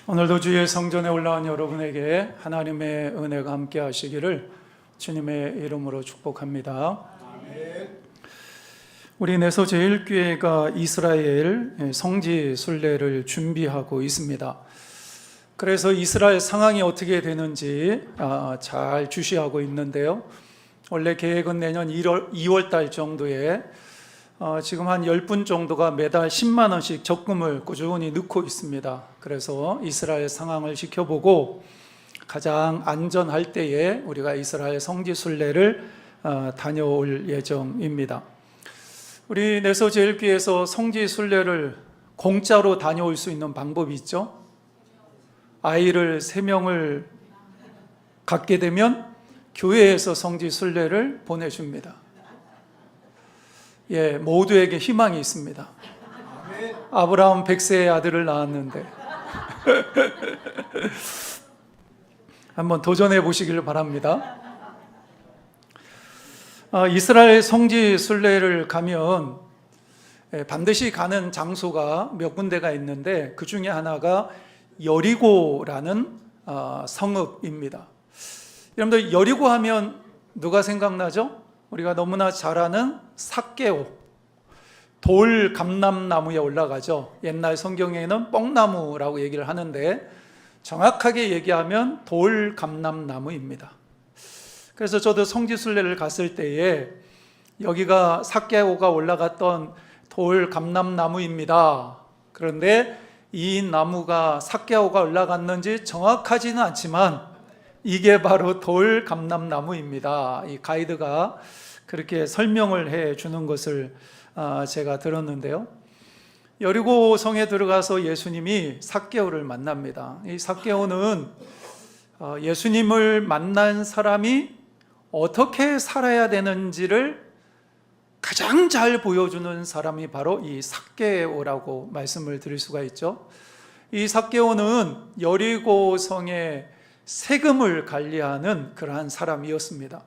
오늘도 주의 성전에 올라온 여러분에게 하나님의 은혜가 함께 하시기를 주님의 이름으로 축복합니다. 우리 내소 제일교회가 이스라엘 성지 순례를 준비하고 있습니다. 그래서 이스라엘 상황이 어떻게 되는지 잘 주시하고 있는데요. 원래 계획은 내년 2월 달 정도에 지금 한 10분 정도가 매달 10만 원씩 적금을 꾸준히 넣고 있습니다. 그래서 이스라엘 상황을 지켜보고 가장 안전할 때에 우리가 이스라엘 성지 순례를 다녀올 예정입니다. 우리 내소제일교회에서 성지 순례를 공짜로 다녀올 수 있는 방법이 있죠. 아이를 3명을 갖게 되면 교회에서 성지 순례를 보내줍니다. 모두에게 희망이 있습니다. 아브라함 100세의 아들을 낳았는데 한번 도전해 보시길 바랍니다. 이스라엘 성지 순례를 가면 반드시 가는 장소가 몇 군데가 있는데 그 중에 하나가 여리고라는 성읍입니다. 여러분들 여리고 하면 누가 생각나죠? 우리가 너무나 잘 아는 삭개오, 돌 감람나무에 올라가죠. 옛날 성경에는 뻥나무라고 얘기를 하는데 정확하게 얘기하면 돌 감람나무입니다. 그래서 저도 성지순례를 갔을 때에 여기가 삭개오가 올라갔던 돌 감람나무입니다. 그런데 이 나무가 삭개오가 올라갔는지 정확하지는 않지만 이게 바로 돌 감람나무입니다. 이 가이드가 그렇게 설명을 해 주는 것을 제가 들었는데요. 여리고 성에 들어가서 예수님이 삭개오를 만납니다. 이 삭개오는 예수님을 만난 사람이 어떻게 살아야 되는지를 가장 잘 보여주는 사람이 바로 이 삭개오라고 말씀을 드릴 수가 있죠. 이 삭개오는 여리고 성의 세금을 관리하는 그러한 사람이었습니다.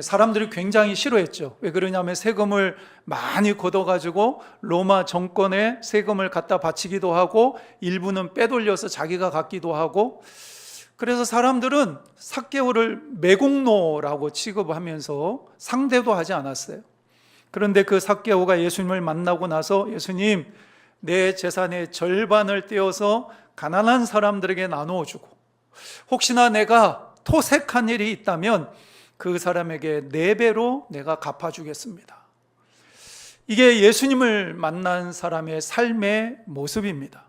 사람들이 굉장히 싫어했죠. 왜 그러냐면 세금을 많이 걷어가지고 로마 정권에 세금을 갖다 바치기도 하고 일부는 빼돌려서 자기가 갖기도 하고, 그래서 사람들은 삭개오를 매국노라고 취급하면서 상대도 하지 않았어요. 그런데 그 삭개오가 예수님을 만나고 나서 예수님, 내 재산의 절반을 떼어서 가난한 사람들에게 나누어 주고 혹시나 내가 토색한 일이 있다면 그 사람에게 4배로 내가 갚아주겠습니다. 이게 예수님을 만난 사람의 삶의 모습입니다.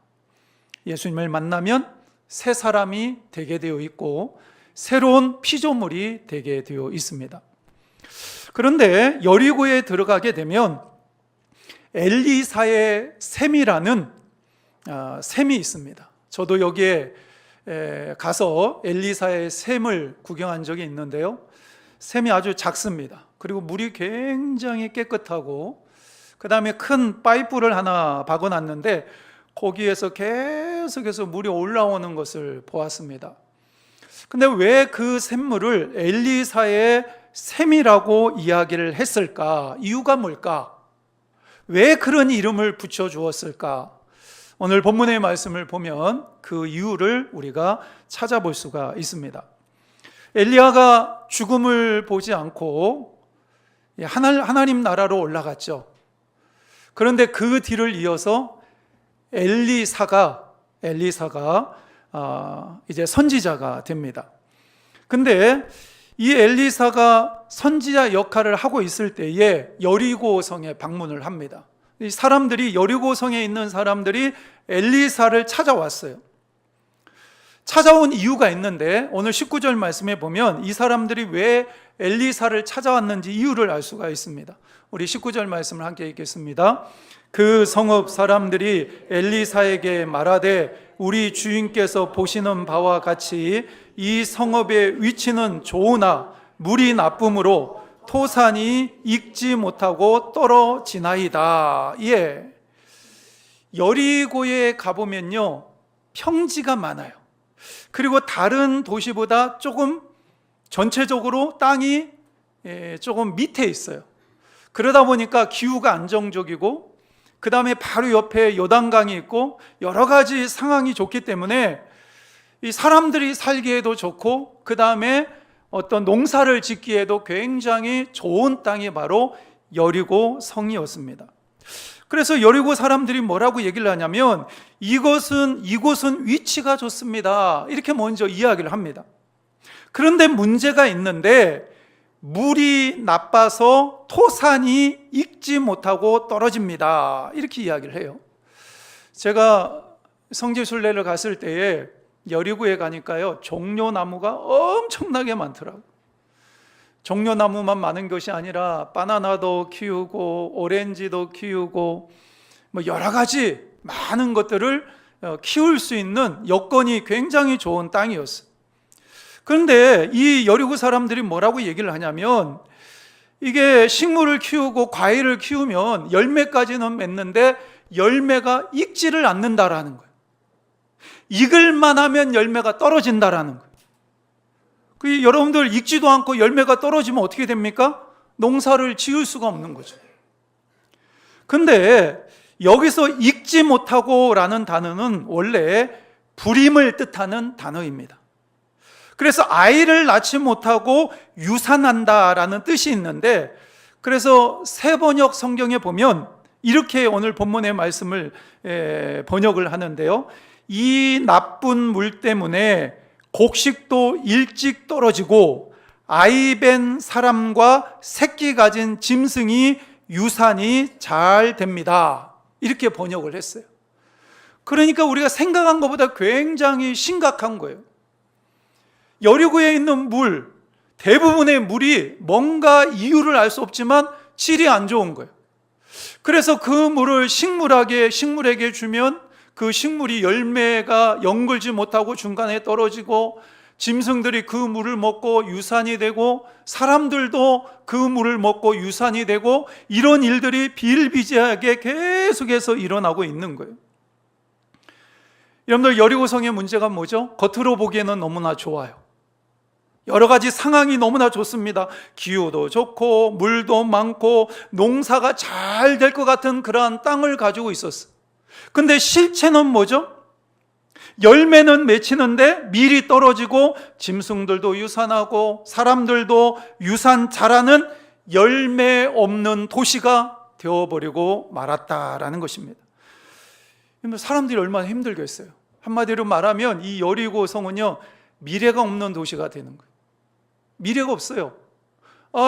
예수님을 만나면 새 사람이 되게 되어 있고 새로운 피조물이 되게 되어 있습니다. 그런데 여리고에 들어가게 되면 엘리사의 샘이라는 샘이 있습니다. 저도 여기에 가서 엘리사의 샘을 구경한 적이 있는데요. 샘이 아주 작습니다. 그리고 물이 굉장히 깨끗하고 그 다음에 큰 파이프를 하나 박아놨는데 거기에서 계속해서 물이 올라오는 것을 보았습니다. 근데 왜 그 샘물을 엘리사의 샘이라고 이야기를 했을까? 이유가 뭘까? 왜 그런 이름을 붙여주었을까? 오늘 본문의 말씀을 보면 그 이유를 우리가 찾아볼 수가 있습니다. 엘리야가 죽음을 보지 않고 하나님 나라로 올라갔죠. 그런데 그 뒤를 이어서 엘리사가 이제 선지자가 됩니다. 근데 이 엘리사가 선지자 역할을 하고 있을 때에 여리고성에 방문을 합니다. 이 사람들이, 여리고성에 있는 사람들이 엘리사를 찾아왔어요. 찾아온 이유가 있는데 오늘 19절 말씀에 보면 이 사람들이 왜 엘리사를 찾아왔는지 이유를 알 수가 있습니다. 우리 19절 말씀을 함께 읽겠습니다. 그 성읍 사람들이 엘리사에게 말하되 우리 주인께서 보시는 바와 같이 이 성읍의 위치는 좋으나 물이 나쁨으로 토산이 익지 못하고 떨어지나이다. 여리고에 가보면요, 평지가 많아요. 그리고 다른 도시보다 조금 전체적으로 땅이 조금 밑에 있어요. 그러다 보니까 기후가 안정적이고 그 다음에 바로 옆에 요단강이 있고 여러 가지 상황이 좋기 때문에 이 사람들이 살기에도 좋고 그 다음에 어떤 농사를 짓기에도 굉장히 좋은 땅이 바로 여리고 성이었습니다. 그래서 여리고 사람들이 뭐라고 얘기를 하냐면 이곳은 위치가 좋습니다, 이렇게 먼저 이야기를 합니다. 그런데 문제가 있는데 물이 나빠서 토산이 익지 못하고 떨어집니다, 이렇게 이야기를 해요. 제가 성지순례를 갔을 때에 여리고에 가니까요, 종려나무가 엄청나게 많더라고요. 종려나무만 많은 것이 아니라 바나나도 키우고 오렌지도 키우고 뭐 여러 가지 많은 것들을 키울 수 있는 여건이 굉장히 좋은 땅이었어요. 그런데 이 여리고 사람들이 뭐라고 얘기를 하냐면 이게 식물을 키우고 과일을 키우면 열매까지는 맺는데 열매가 익지를 않는다라는 거예요. 익을만 하면 열매가 떨어진다라는 거예요. 여러분들 익지도 않고 열매가 떨어지면 어떻게 됩니까? 농사를 지을 수가 없는 거죠. 근데 여기서 익지 못하고 라는 단어는 원래 불임을 뜻하는 단어입니다. 그래서 아이를 낳지 못하고 유산한다라는 뜻이 있는데, 그래서 새번역 성경에 보면 이렇게 오늘 본문의 말씀을 번역을 하는데요, 이 나쁜 물 때문에 곡식도 일찍 떨어지고 아이 뵌 사람과 새끼 가진 짐승이 유산이 잘 됩니다, 이렇게 번역을 했어요. 그러니까 우리가 생각한 것보다 굉장히 심각한 거예요. 여리고에 있는 물, 대부분의 물이 뭔가 이유를 알 수 없지만 질이 안 좋은 거예요. 그래서 그 물을 식물에게 주면 그 식물이 열매가 연글지 못하고 중간에 떨어지고 짐승들이 그 물을 먹고 유산이 되고 사람들도 그 물을 먹고 유산이 되고 이런 일들이 비일비재하게 계속해서 일어나고 있는 거예요. 여러분들, 여리고성의 문제가 뭐죠? 겉으로 보기에는 너무나 좋아요. 여러 가지 상황이 너무나 좋습니다. 기후도 좋고 물도 많고 농사가 잘 될 것 같은 그러한 땅을 가지고 있었어요. 근데 실체는 뭐죠? 열매는 맺히는데 밀이 떨어지고 짐승들도 유산하고 사람들도 유산 잘하는 열매 없는 도시가 되어버리고 말았다라는 것입니다. 사람들이 얼마나 힘들겠어요. 한마디로 말하면 이 여리고 성은요, 미래가 없는 도시가 되는 거예요. 미래가 없어요.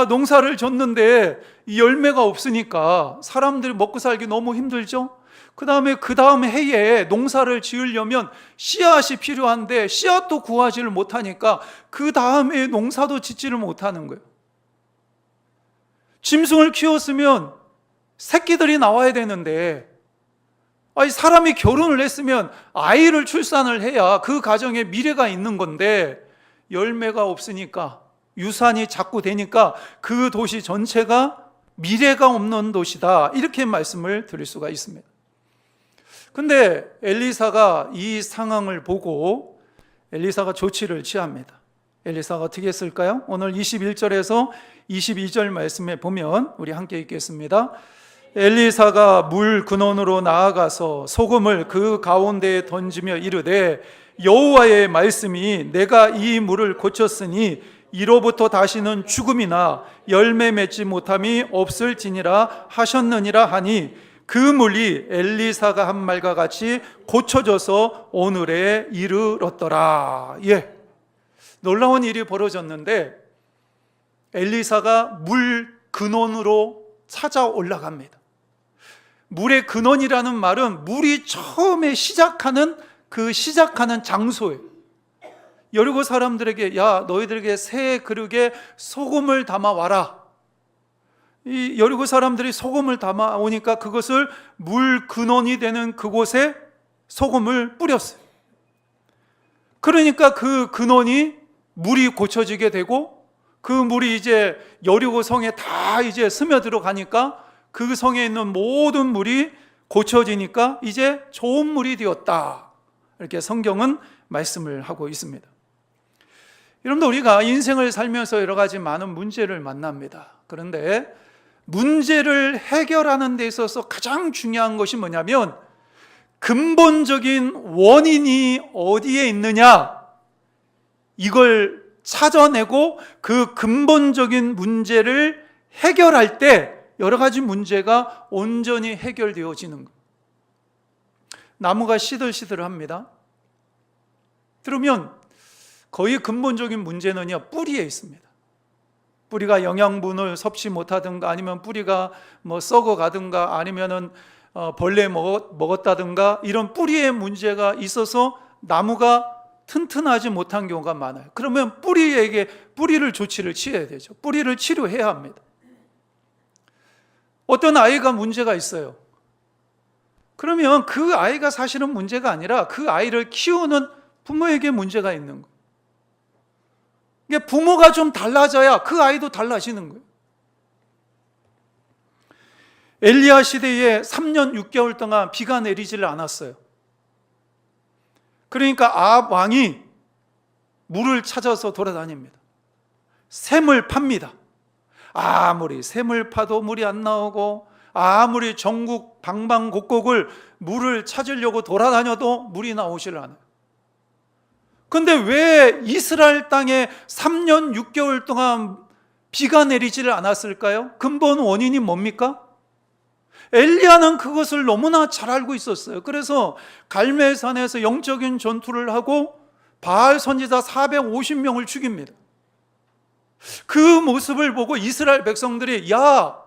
농사를 졌는데 이 열매가 없으니까 사람들이 먹고 살기 너무 힘들죠. 그 다음 해에 농사를 지으려면 씨앗이 필요한데 씨앗도 구하지를 못하니까 그 다음에 농사도 짓지를 못하는 거예요. 짐승을 키웠으면 새끼들이 나와야 되는데, 사람이 결혼을 했으면 아이를 출산을 해야 그 가정에 미래가 있는 건데 열매가 없으니까, 유산이 자꾸 되니까 그 도시 전체가 미래가 없는 도시다, 이렇게 말씀을 드릴 수가 있습니다. 근데 엘리사가 이 상황을 보고 엘리사가 조치를 취합니다. 엘리사가 어떻게 했을까요? 오늘 21절에서 22절 말씀에 보면 우리 함께 읽겠습니다. 엘리사가 물 근원으로 나아가서 소금을 그 가운데에 던지며 이르되 여호와의 말씀이 내가 이 물을 고쳤으니 이로부터 다시는 죽음이나 열매 맺지 못함이 없을지니라 하셨느니라 하니 그 물이 엘리사가 한 말과 같이 고쳐져서 오늘에 이르렀더라. 놀라운 일이 벌어졌는데 엘리사가 물 근원으로 찾아 올라갑니다. 물의 근원이라는 말은 물이 처음에 시작하는 장소예요. 여리고 사람들에게 너희들에게 새 그릇에 소금을 담아 와라. 이 여리고 사람들이 소금을 담아 오니까 그것을 물 근원이 되는 그곳에 소금을 뿌렸어요. 그러니까 그 근원이 물이 고쳐지게 되고 그 물이 이제 여리고 성에 다 이제 스며들어 가니까 그 성에 있는 모든 물이 고쳐지니까 이제 좋은 물이 되었다, 이렇게 성경은 말씀을 하고 있습니다. 여러분들, 우리가 인생을 살면서 여러 가지 많은 문제를 만납니다. 그런데 문제를 해결하는 데 있어서 가장 중요한 것이 뭐냐면 근본적인 원인이 어디에 있느냐, 이걸 찾아내고 그 근본적인 문제를 해결할 때 여러 가지 문제가 온전히 해결되어지는 거예요. 나무가 시들시들합니다. 그러면 거의 근본적인 문제는요, 뿌리에 있습니다. 뿌리가 영양분을 섭취 못하든가, 아니면 뿌리가 썩어가든가, 아니면은 벌레 먹었다든가, 이런 뿌리에 문제가 있어서 나무가 튼튼하지 못한 경우가 많아요. 그러면 뿌리를 조치를 취해야 되죠. 뿌리를 치료해야 합니다. 어떤 아이가 문제가 있어요. 그러면 그 아이가 사실은 문제가 아니라 그 아이를 키우는 부모에게 문제가 있는 거예요. 부모가 좀 달라져야 그 아이도 달라지는 거예요. 엘리야 시대에 3년 6개월 동안 비가 내리지를 않았어요. 그러니까 아합 왕이 물을 찾아서 돌아다닙니다. 샘을 팝니다. 아무리 샘을 파도 물이 안 나오고, 아무리 전국 방방곡곡을 물을 찾으려고 돌아다녀도 물이 나오질 않아요. 그런데 왜 이스라엘 땅에 3년 6개월 동안 비가 내리지를 않았을까요? 근본 원인이 뭡니까? 엘리야는 그것을 너무나 잘 알고 있었어요. 그래서 갈멜산에서 영적인 전투를 하고 바알 선지자 450명을 죽입니다. 그 모습을 보고 이스라엘 백성들이, 야,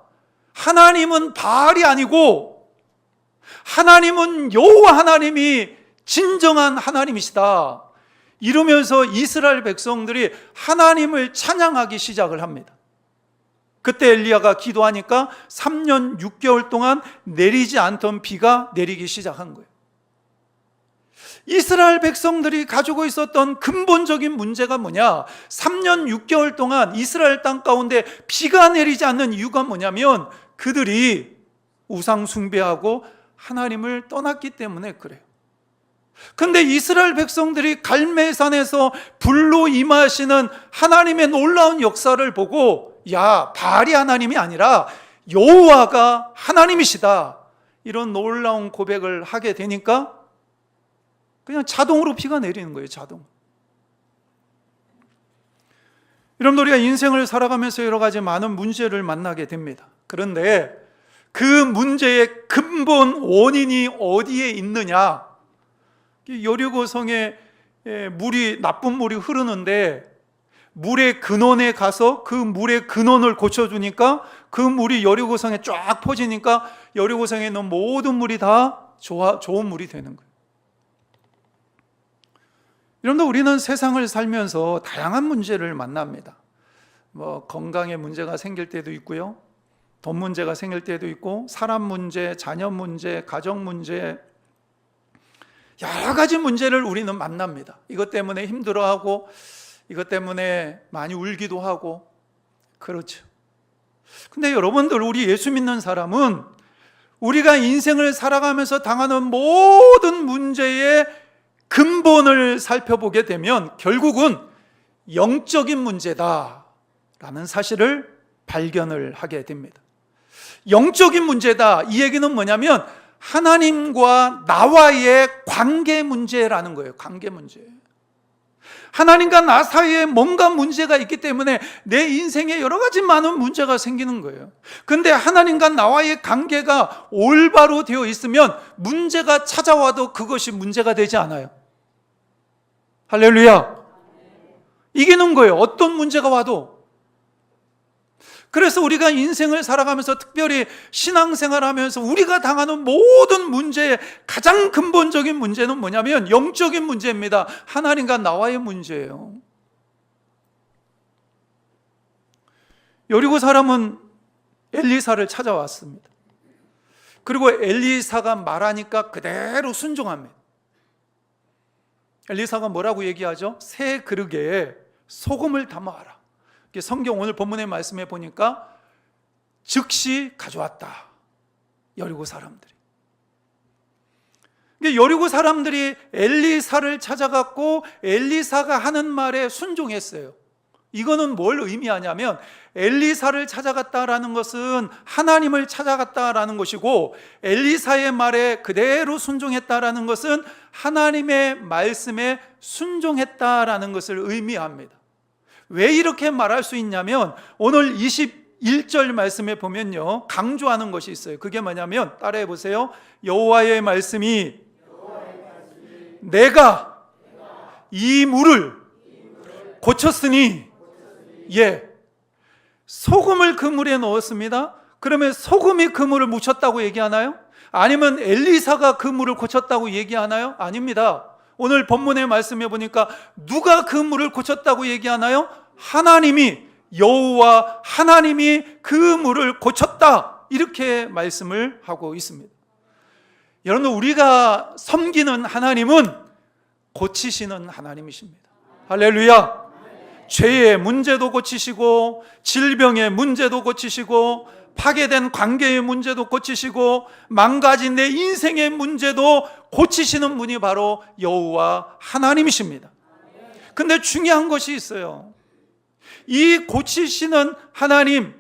하나님은 바알이 아니고 하나님은 여호와 하나님이 진정한 하나님이시다, 이러면서 이스라엘 백성들이 하나님을 찬양하기 시작을 합니다. 그때 엘리야가 기도하니까 3년 6개월 동안 내리지 않던 비가 내리기 시작한 거예요. 이스라엘 백성들이 가지고 있었던 근본적인 문제가 뭐냐? 3년 6개월 동안 이스라엘 땅 가운데 비가 내리지 않는 이유가 뭐냐면 그들이 우상 숭배하고 하나님을 떠났기 때문에 그래요. 근데 이스라엘 백성들이 갈멜산에서 불로 임하시는 하나님의 놀라운 역사를 보고, 야, 바알이 하나님이 아니라 여호와가 하나님이시다, 이런 놀라운 고백을 하게 되니까 그냥 자동으로 비가 내리는 거예요. 자동. 여러분, 우리가 인생을 살아가면서 여러 가지 많은 문제를 만나게 됩니다. 그런데 그 문제의 근본 원인이 어디에 있느냐? 여리고성에 나쁜 물이 흐르는데 물의 근원에 가서 그 물의 근원을 고쳐주니까 그 물이 여리고성에 쫙 퍼지니까 여리고성에 있는 모든 물이 다 좋은 물이 되는 거예요. 여러분들, 우리는 세상을 살면서 다양한 문제를 만납니다. 건강에 문제가 생길 때도 있고요, 돈 문제가 생길 때도 있고, 사람 문제, 자녀 문제, 가정 문제, 여러 가지 문제를 우리는 만납니다. 이것 때문에 힘들어하고, 이것 때문에 많이 울기도 하고, 그렇죠. 근데 여러분들, 우리 예수 믿는 사람은 우리가 인생을 살아가면서 당하는 모든 문제의 근본을 살펴보게 되면 결국은 영적인 문제다라는 사실을 발견을 하게 됩니다. 영적인 문제다, 이 얘기는 뭐냐면 하나님과 나와의 관계 문제라는 거예요. 관계 문제. 하나님과 나 사이에 뭔가 문제가 있기 때문에 내 인생에 여러 가지 많은 문제가 생기는 거예요. 근데 하나님과 나와의 관계가 올바로 되어 있으면 문제가 찾아와도 그것이 문제가 되지 않아요. 할렐루야. 이기는 거예요. 어떤 문제가 와도. 그래서 우리가 인생을 살아가면서, 특별히 신앙생활 하면서 우리가 당하는 모든 문제의 가장 근본적인 문제는 뭐냐면 영적인 문제입니다. 하나님과 나와의 문제예요. 여리고 사람은 엘리사를 찾아왔습니다. 그리고 엘리사가 말하니까 그대로 순종합니다. 엘리사가 뭐라고 얘기하죠? 새 그릇에 소금을 담아와라. 성경 오늘 본문의 말씀에 보니까 즉시 가져왔다, 여리고 사람들이. 여리고 사람들이 엘리사를 찾아갔고 엘리사가 하는 말에 순종했어요. 이거는 뭘 의미하냐면 엘리사를 찾아갔다라는 것은 하나님을 찾아갔다라는 것이고, 엘리사의 말에 그대로 순종했다라는 것은 하나님의 말씀에 순종했다라는 것을 의미합니다. 왜 이렇게 말할 수 있냐면 오늘 21절 말씀에 보면요, 강조하는 것이 있어요. 그게 뭐냐면 따라해 보세요. 여호와의 말씀이 내가 이 물을 고쳤으니, 소금을 그 물에 넣었습니다. 그러면 소금이 그 물을 묻혔다고 얘기하나요? 아니면 엘리사가 그 물을 고쳤다고 얘기하나요? 아닙니다. 오늘 본문의 말씀에 보니까 누가 그 물을 고쳤다고 얘기하나요? 하나님이, 여호와 하나님이 그 물을 고쳤다, 이렇게 말씀을 하고 있습니다. 여러분, 우리가 섬기는 하나님은 고치시는 하나님이십니다. 할렐루야. 죄의 문제도 고치시고, 질병의 문제도 고치시고, 파괴된 관계의 문제도 고치시고, 망가진 내 인생의 문제도 고치시는 분이 바로 여호와 하나님이십니다. 근데 중요한 것이 있어요. 이 고치시는 하나님,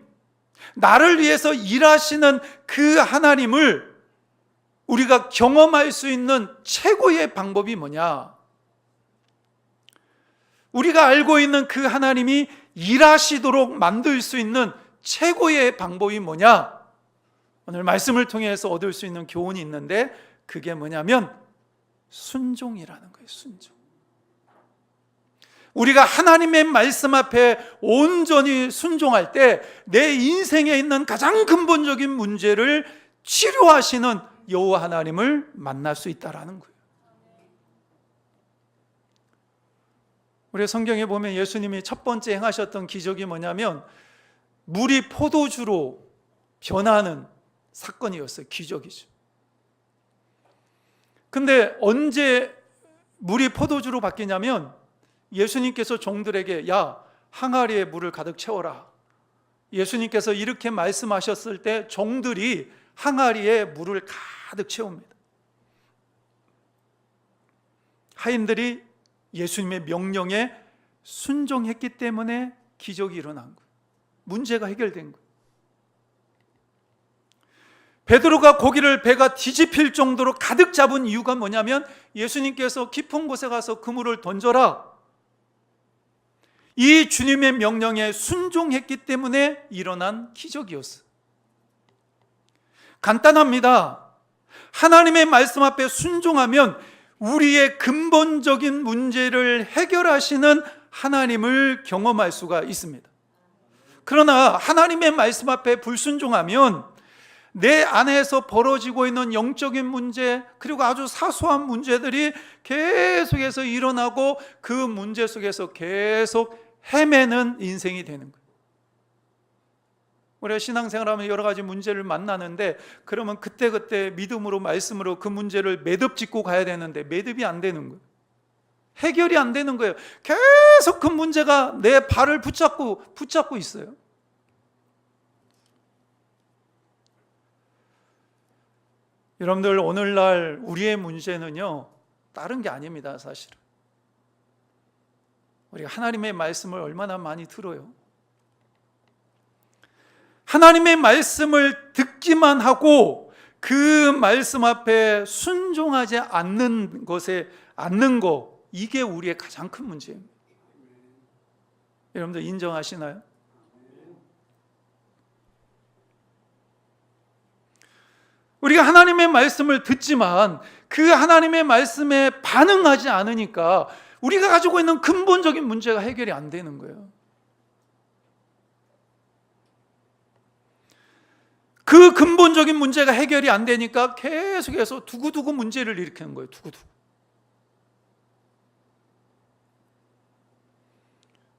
나를 위해서 일하시는 그 하나님을 우리가 경험할 수 있는 최고의 방법이 뭐냐? 우리가 알고 있는 그 하나님이 일하시도록 만들 수 있는 최고의 방법이 뭐냐? 오늘 말씀을 통해서 얻을 수 있는 교훈이 있는데, 그게 뭐냐면 순종이라는 거예요. 순종. 우리가 하나님의 말씀 앞에 온전히 순종할 때 내 인생에 있는 가장 근본적인 문제를 치료하시는 여호와 하나님을 만날 수 있다라는 거예요. 우리 성경에 보면 예수님이 첫 번째 행하셨던 기적이 뭐냐면 물이 포도주로 변하는 사건이었어요. 기적이죠. 근데 언제 물이 포도주로 바뀌냐면 예수님께서 종들에게 야, 항아리에 물을 가득 채워라. 예수님께서 이렇게 말씀하셨을 때 종들이 항아리에 물을 가득 채웁니다. 하인들이 예수님의 명령에 순종했기 때문에 기적이 일어난 거예요. 문제가 해결된 거예요. 베드로가 고기를 배가 뒤집힐 정도로 가득 잡은 이유가 뭐냐면 예수님께서 깊은 곳에 가서 그물을 던져라, 이 주님의 명령에 순종했기 때문에 일어난 기적이었어요. 간단합니다. 하나님의 말씀 앞에 순종하면 우리의 근본적인 문제를 해결하시는 하나님을 경험할 수가 있습니다. 그러나 하나님의 말씀 앞에 불순종하면 내 안에서 벌어지고 있는 영적인 문제, 그리고 아주 사소한 문제들이 계속해서 일어나고 그 문제 속에서 계속 헤매는 인생이 되는 거예요. 우리가 신앙생활하면 여러 가지 문제를 만나는데, 그러면 그때그때 믿음으로 말씀으로 그 문제를 매듭 짓고 가야 되는데 매듭이 안 되는 거예요. 해결이 안 되는 거예요. 계속 그 문제가 내 발을 붙잡고 있어요. 여러분들, 오늘날 우리의 문제는요, 다른 게 아닙니다. 사실은 우리가 하나님의 말씀을 얼마나 많이 들어요. 하나님의 말씀을 듣기만 하고 그 말씀 앞에 순종하지 않는 거, 이게 우리의 가장 큰 문제입니다. 여러분들 인정하시나요? 우리가 하나님의 말씀을 듣지만 그 하나님의 말씀에 반응하지 않으니까 우리가 가지고 있는 근본적인 문제가 해결이 안 되는 거예요. 그 근본적인 문제가 해결이 안 되니까 계속해서 두고두고 문제를 일으키는 거예요. 두고두고.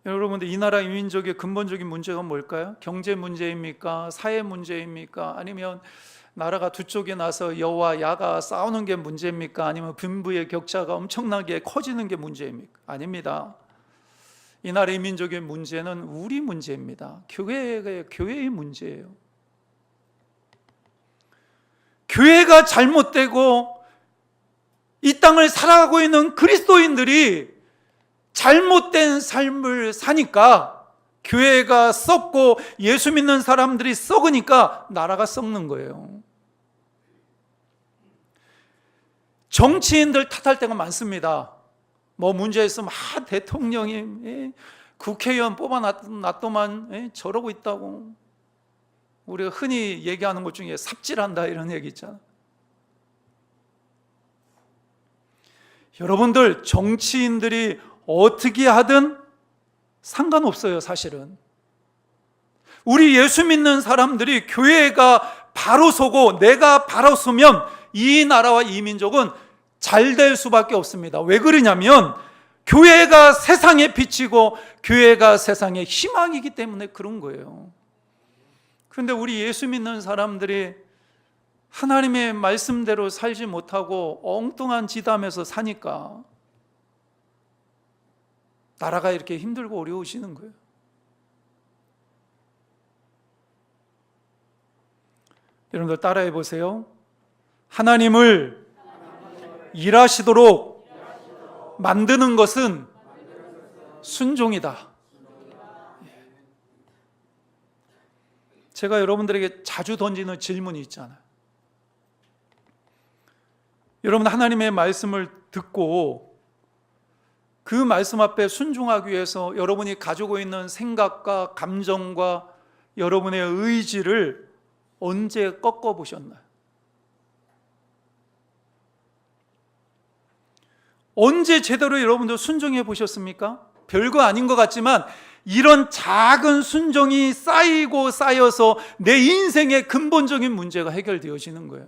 여러분들, 이 나라 민족의 근본적인 문제가 뭘까요? 경제 문제입니까? 사회 문제입니까? 아니면 나라가 두 쪽에 나서 여와 야가 싸우는 게 문제입니까? 아니면 빈부의 격차가 엄청나게 커지는 게 문제입니까? 아닙니다. 이 나라의 민족의 문제는 우리 문제입니다. 교회의 문제예요. 교회가 잘못되고 이 땅을 살아가고 있는 그리스도인들이 잘못된 삶을 사니까 교회가 썩고 예수 믿는 사람들이 썩으니까 나라가 썩는 거예요. 정치인들 탓할 때가 많습니다. 뭐 문제 있으면 대통령이 국회의원 뽑아놨더만 저러고 있다고. 우리가 흔히 얘기하는 것 중에 삽질한다 이런 얘기 있잖아. 여러분들, 정치인들이 어떻게 하든 상관없어요, 사실은. 우리 예수 믿는 사람들이 교회가 바로 서고 내가 바로 서면 이 나라와 이 민족은 잘 될 수밖에 없습니다. 왜 그러냐면 교회가 세상에 비치고 교회가 세상의 희망이기 때문에 그런 거예요. 그런데 우리 예수 믿는 사람들이 하나님의 말씀대로 살지 못하고 엉뚱한 짓하면서 사니까 나라가 이렇게 힘들고 어려우시는 거예요. 여러분들 따라해 보세요. 하나님을 일하시도록 만드는 것은 순종이다. 제가 여러분들에게 자주 던지는 질문이 있잖아요. 여러분, 하나님의 말씀을 듣고 그 말씀 앞에 순종하기 위해서 여러분이 가지고 있는 생각과 감정과 여러분의 의지를 언제 꺾어보셨나요? 언제 제대로 여러분들 순종해 보셨습니까? 별거 아닌 것 같지만 이런 작은 순종이 쌓이고 쌓여서 내 인생의 근본적인 문제가 해결되어지는 거예요.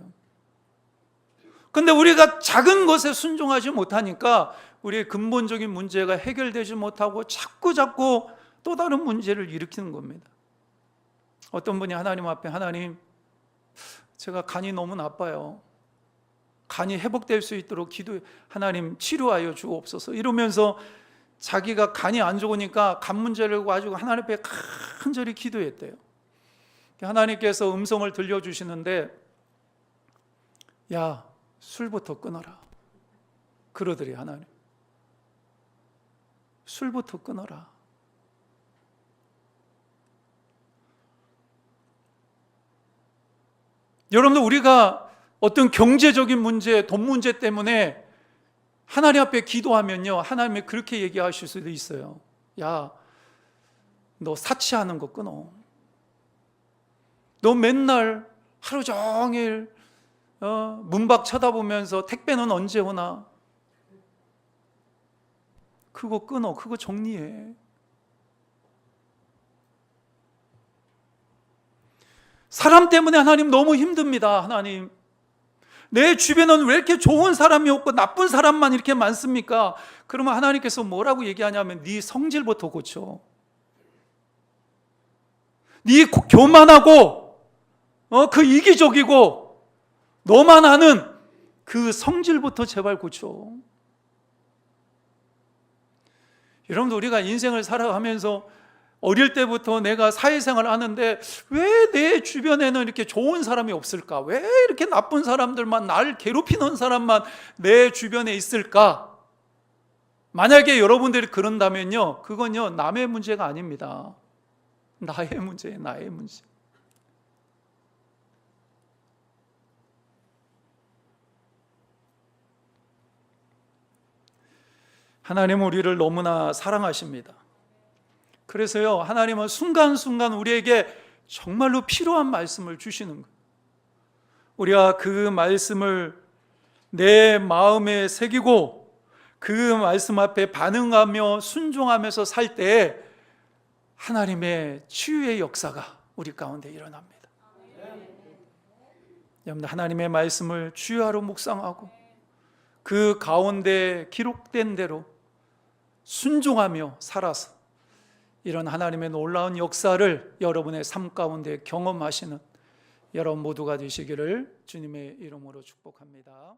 그런데 우리가 작은 것에 순종하지 못하니까 우리의 근본적인 문제가 해결되지 못하고 자꾸 또 다른 문제를 일으키는 겁니다. 어떤 분이 하나님 앞에, 하나님, 제가 간이 너무 나빠요. 간이 회복될 수 있도록 하나님 치료하여 주옵소서. 이러면서 자기가 간이 안 좋으니까 간 문제를 가지고 하나님 앞에 간절히 기도했대요. 하나님께서 음성을 들려주시는데, 야, 술부터 끊어라. 그러더래, 하나님. 술부터 끊어라. 여러분들, 우리가 어떤 경제적인 문제, 돈 문제 때문에 하나님 앞에 기도하면요, 하나님이 그렇게 얘기하실 수도 있어요. 야, 너 사치하는 거 끊어. 너 맨날 하루 종일 문밖 쳐다보면서 택배는 언제 오나? 그거 끊어. 그거 정리해. 사람 때문에 하나님 너무 힘듭니다. 하나님, 내 주변은 왜 이렇게 좋은 사람이 없고 나쁜 사람만 이렇게 많습니까? 그러면 하나님께서 뭐라고 얘기하냐면, 네 성질부터 고쳐. 네 교만하고 그 이기적이고 너만 아는 그 성질부터 제발 고쳐. 여러분들, 우리가 인생을 살아가면서 어릴 때부터 내가 사회생활을 하는데 왜 내 주변에는 이렇게 좋은 사람이 없을까? 왜 이렇게 나쁜 사람들만, 나를 괴롭히는 사람만 내 주변에 있을까? 만약에 여러분들이 그런다면요, 그건요, 남의 문제가 아닙니다. 나의 문제예요, 나의 문제. 하나님은 우리를 너무나 사랑하십니다. 그래서요, 하나님은 순간순간 우리에게 정말로 필요한 말씀을 주시는 거예요. 우리가 그 말씀을 내 마음에 새기고 그 말씀 앞에 반응하며 순종하면서 살 때 하나님의 치유의 역사가 우리 가운데 일어납니다. 여러분들, 하나님의 말씀을 주야로 묵상하고 그 가운데 기록된 대로 순종하며 살아서 이런 하나님의 놀라운 역사를 여러분의 삶 가운데 경험하시는 여러분 모두가 되시기를 주님의 이름으로 축복합니다.